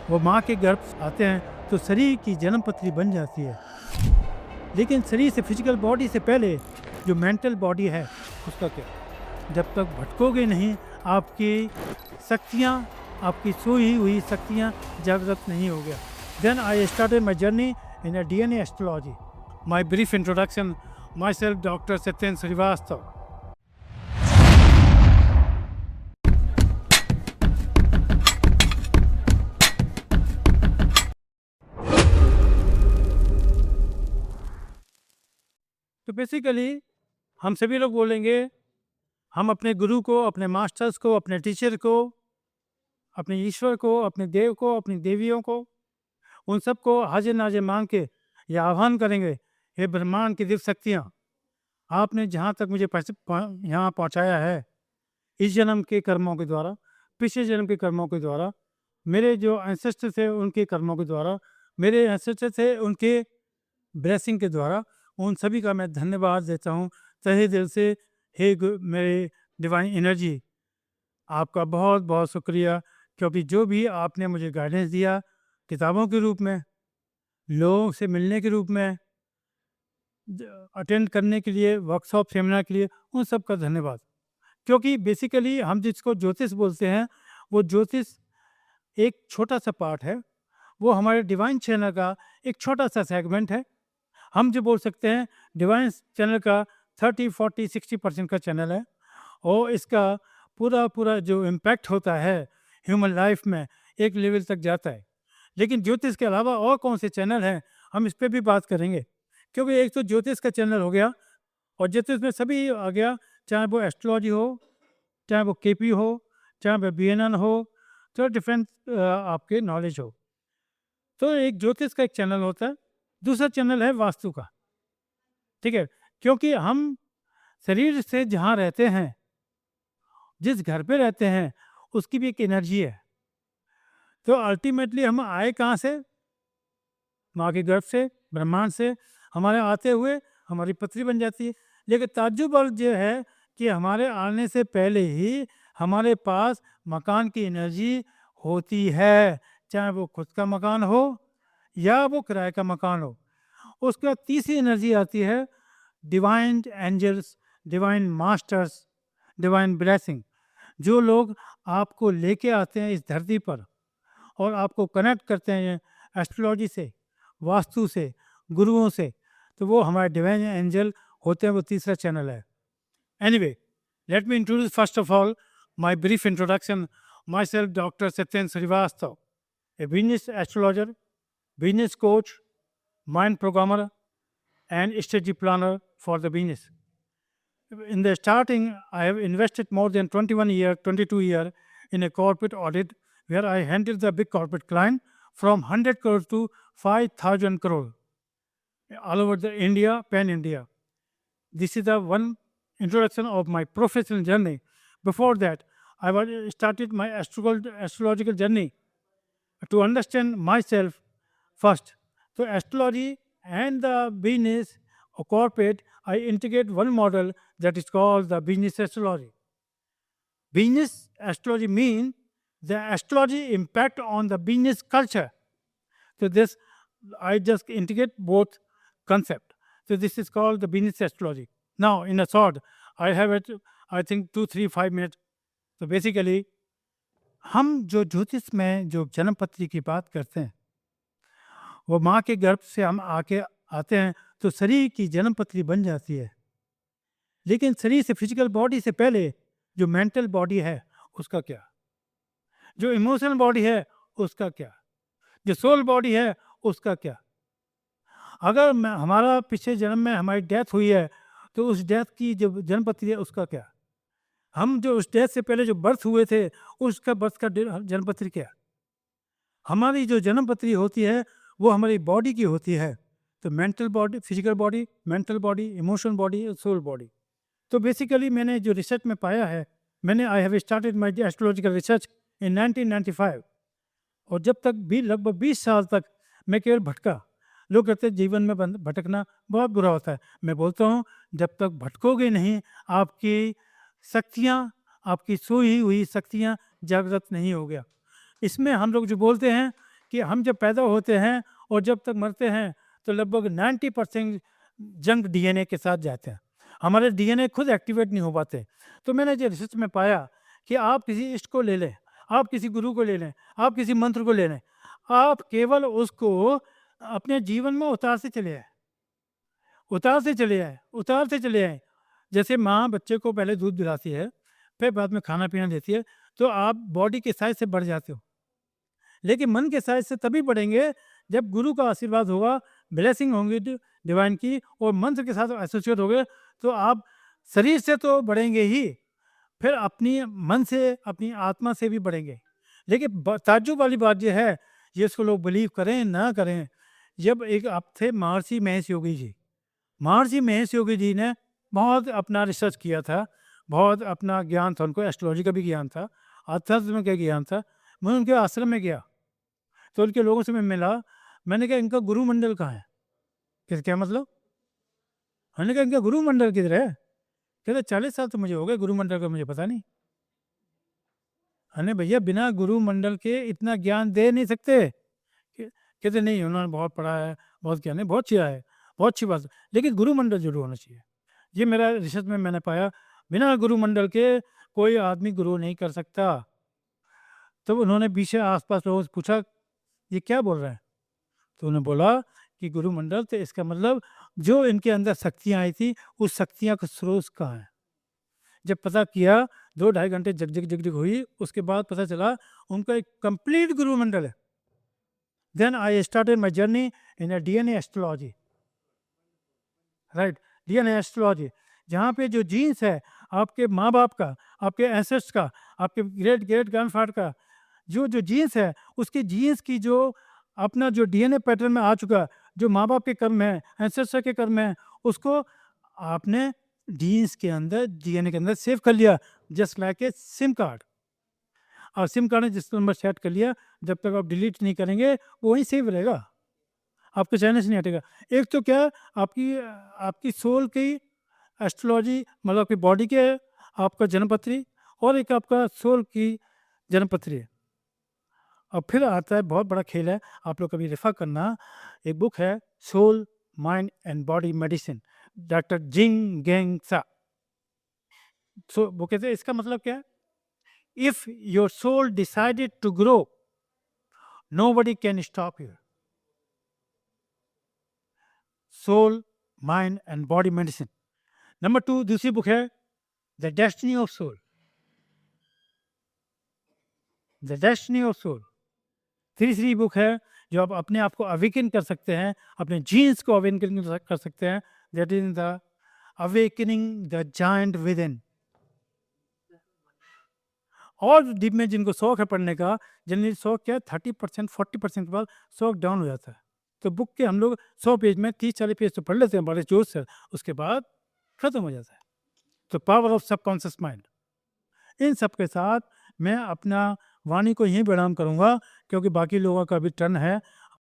वो माँ के गर्भ से आते हैं तो शरीर की जन्म पत्री बन जाती है, लेकिन शरीर से फिजिकल बॉडी से पहले जो मेंटल बॉडी है उसका क्या? जब तक भटकोगे नहीं, आपकी शक्तियाँ, आपकी सोई हुई शक्तियाँ जागृत नहीं हो गया। Then I started my journey in a DNA astrology. My brief introduction, myself doctor Satyendra Srivastava. तो बेसिकली हम सभी लोग बोलेंगे, हम अपने गुरु को, अपने मास्टर्स को, अपने टीचर को, अपने ईश्वर को, अपने देव को, अपनी देवियों को, उन सबको हाजिर नाजिर मान के यह आह्वान करेंगे, हे ब्रह्मांड की दिव्य शक्तियाँ, आपने जहाँ तक मुझे यहाँ पहुँचाया है, इस जन्म के कर्मों के द्वारा, पिछले जन्म के कर्मों के द्वारा, मेरे जो एंसेस्टर थे उनके कर्मों के द्वारा, मेरे एंसेस्टर थे उनके ब्लेसिंग के द्वारा, उन सभी का मैं धन्यवाद देता हूँ तहे दिल से। हे मेरे डिवाइन एनर्जी, आपका बहुत बहुत शुक्रिया, क्योंकि जो भी आपने मुझे गाइडेंस दिया, किताबों के रूप में, लोगों से मिलने के रूप में, अटेंड करने के लिए, वर्कशॉप सेमिनार के लिए, उन सब का धन्यवाद। क्योंकि बेसिकली हम जिसको ज्योतिष बोलते हैं, वो ज्योतिष एक छोटा सा पार्ट है, वो हमारे डिवाइन चैनल का एक छोटा सा सेगमेंट है। हम जो बोल सकते हैं डिवाइन चैनल का 30, 40, 60% का चैनल है, और इसका पूरा जो इम्पैक्ट होता है ह्यूमन लाइफ में एक लेवल तक जाता है। लेकिन ज्योतिष के अलावा और कौन से चैनल हैं, हम इस पर भी बात करेंगे। क्योंकि एक तो ज्योतिष का चैनल हो गया, और ज्योतिष में सभी आ गया, चाहे वो एस्ट्रोलॉजी हो, चाहे वो KP हो, चाहे वो BNN हो, तो डिफरेंट आपके नॉलेज हो। तो एक ज्योतिष का एक चैनल होता है, दूसरा चैनल है वास्तु का। ठीक है, क्योंकि हम शरीर से जहाँ रहते हैं, जिस घर पे रहते हैं, उसकी भी एक एनर्जी है। तो अल्टीमेटली हम आए कहाँ से? माँ के गर्भ से, ब्रह्मांड से। हमारे आते हुए हमारी पृथ्वी बन जाती है। लेकिन ताज्जुब और ये है कि हमारे आने से पहले ही हमारे पास मकान की एनर्जी होती है, चाहे वो खुद का मकान हो या वो किराए का मकान हो। उसके बाद तीसरी एनर्जी आती है divine angels, divine masters, divine blessing. जो लोग आपको लेके आते हैं इस धरती पर और आपको कनेक्ट करते हैं एस्ट्रोलॉजी से, वास्तु से, गुरुओं से, तो वो हमारे डिवाइन एंजल होते हैं। वो तीसरा चैनल है। Anyway, let me introduce first of all my brief introduction, myself doctor Satyendra Srivastava, a business astrologer, business coach, mind programmer and strategy planner for the business. In the starting, I have invested more than 22 years in a corporate audit where I handled the big corporate client from 100 crore to 5,000 crore all over the India, pan-India. This is the one introduction of my professional journey. Before that, I started my astrological journey to understand myself first. So astrology and the business or corporate, I integrate one model that is called the business astrology. Business astrology means the astrology impact on the business culture. So this, I just integrate both concept. So this is called the business astrology. Now, in a short, I have it, I think 2, 3, 5 minutes. So basically, हम जो ज्योतिष में जो जन्म पत्री की बात करते हैं, वो माँ के गर्भ से हम आते हैं तो शरीर की जन्म पत्री बन जाती है। लेकिन शरीर से फिजिकल बॉडी से पहले जो मेंटल बॉडी है उसका क्या? जो इमोशनल बॉडी है उसका क्या? जो सोल बॉडी है उसका क्या? अगर हमारा पिछले जन्म में हमारी डेथ हुई है तो उस डेथ की जो जन्म पत्री है उसका क्या? हम जो उस डेथ से पहले जो बर्थ हुए थे उसका बर्थ का जन्म पत्री क्या? हमारी जो जन्म पत्री होती है वो हमारी बॉडी की होती है। तो mental body, physical body, mental body, emotional body और सोल बॉडी। तो बेसिकली मैंने जो रिसर्च में पाया है, I have started my astrological research इन 1995, और जब तक भी लगभग 20 साल तक मैं केवल भटका। लोग कहते हैं जीवन में भटकना बहुत बुरा होता है। मैं बोलता हूँ जब तक भटकोगे नहीं, आपकी शक्तियाँ, आपकी सोई हुई शक्तियाँ जागृत नहीं हो गया। इसमें हम लोग जो बोलते हैं कि हम जब पैदा होते हैं और जब तक मरते हैं तो लगभग 90% जंक डीएनए के साथ जाते हैं। हमारे डीएनए खुद एक्टिवेट नहीं हो पाते। तो मैंने जो रिसर्च में पाया कि आप किसी इष्ट को ले लें, आप किसी गुरु को ले लें, आप किसी मंत्र को ले लें, आप केवल उसको अपने जीवन में उतारते चले आए, उतारते चले आए, उतारते चले आए। जैसे माँ बच्चे को पहले दूध पिलाती है, फिर बाद में खाना पीना देती है, तो आप बॉडी के साइज से बढ़ जाते हो। लेकिन मन के साइज से तभी बढ़ेंगे जब गुरु का आशीर्वाद होगा, ब्लेसिंग होंगी डिवाइन की, और मंत्र के साथ एसोसिएट हो गए, तो आप शरीर से तो बढ़ेंगे ही, फिर अपनी मन से, अपनी आत्मा से भी बढ़ेंगे। लेकिन ताज्जुब वाली बात यह है, ये इसको लोग बिलीव करें ना करें, जब एक आप थे महर्षि महेश योगी जी, महर्षि महेश योगी जी ने बहुत अपना रिसर्च किया था, बहुत अपना ज्ञान था उनको, एस्ट्रोलॉजी का भी ज्ञान था, अध्यात्म का ज्ञान था। मैं उनके आश्रम में गया तो उनके लोगों से मैं मिला, मैंने कहा इनका गुरु मंडल कहाँ है? कहते क्या मतलब? मैंने कहा इनका गुरु मंडल किधर है? कहते 40 साल तो मुझे हो गए, गुरु मंडल का मुझे पता नहीं। अरे भैया बिना गुरु मंडल के इतना ज्ञान दे नहीं सकते। कहते नहीं उन्होंने बहुत पढ़ा है, बहुत ज्ञान है, बहुत किया है, बहुत अच्छी बात है, लेकिन गुरु मंडल जरूर होना चाहिए। ये मेरा रिसर्च में मैंने पाया, बिना गुरु मंडल के कोई आदमी गुरु नहीं कर सकता। तब उन्होंने पीछे आसपास लोगों से पूछा ये क्या बोल रहे हैं? तो उन्होंने बोला कि गुरु मंडल, तो इसका मतलब जो इनके अंदर शक्तियाँ आई थी, उस शक्तियाँ का स्रोत कहाँ है? जब पता किया, 2-2.5 घंटे जग हुई, उसके बाद पता चला उनका एक कंप्लीट गुरु मंडल है। Then I started my journey in a DNA astrology, right, DNA astrology, जहाँ पे जो जीन्स है आपके माँ बाप का, आपके एंसेस्टर्स का, आपके ग्रेट ग्रेट ग्रैंडफादर का, जो जो जीन्स है, उसकी जीन्स की जो अपना जो डीएनए पैटर्न में आ चुका, जो माँ बाप के कर्म है, एंसेस्टर के कर्म है, उसको आपने जीन्स के अंदर, डीएनए के अंदर सेव कर लिया, just like a SIM card. और सिम कार्ड में जिस नंबर सेट कर लिया, जब तक आप डिलीट नहीं करेंगे वो वहीं सेव रहेगा, आपके चैनल से नहीं हटेगा। एक तो क्या, आपकी सोल की एस्ट्रोलॉजी, मतलब आपकी बॉडी के आपका जन्मपत्री, और एक आपका सोल की जन्मपत्री है। और फिर आता है बहुत बड़ा खेल है, आप लोग कभी रेफर करना, एक बुक है soul mind and body medicine, doctor जिंग गेंग सा। सो वो कहते हैं इसका मतलब क्या है, if your soul decided to grow, nobody can stop you. Soul mind and body medicine. Number 2 दूसरी बुक है the destiny of soul, the destiny of soul. तीसरी बुक है जो आप अपने आप को अवेकन कर सकते हैं, अपने जीन्स को अवेकन कर सकते हैं, that is the awakening the giant with in. और डीप में जिनको शौक है पढ़ने का, जनरली शौक क्या है, 30% 40% के बाद शौक डाउन हो जाता है। तो बुक के हम लोग 100 पेज में 30-40 पेज तो पढ़ लेते हैं बड़े जोश से, उसके बाद खत्म हो जाता है। तो पावर ऑफ सबकॉन्शियस माइंड, इन सब के साथ मैं अपना वाणी को यहीं विराम करूँगा, क्योंकि बाकी लोगों का भी टर्न है।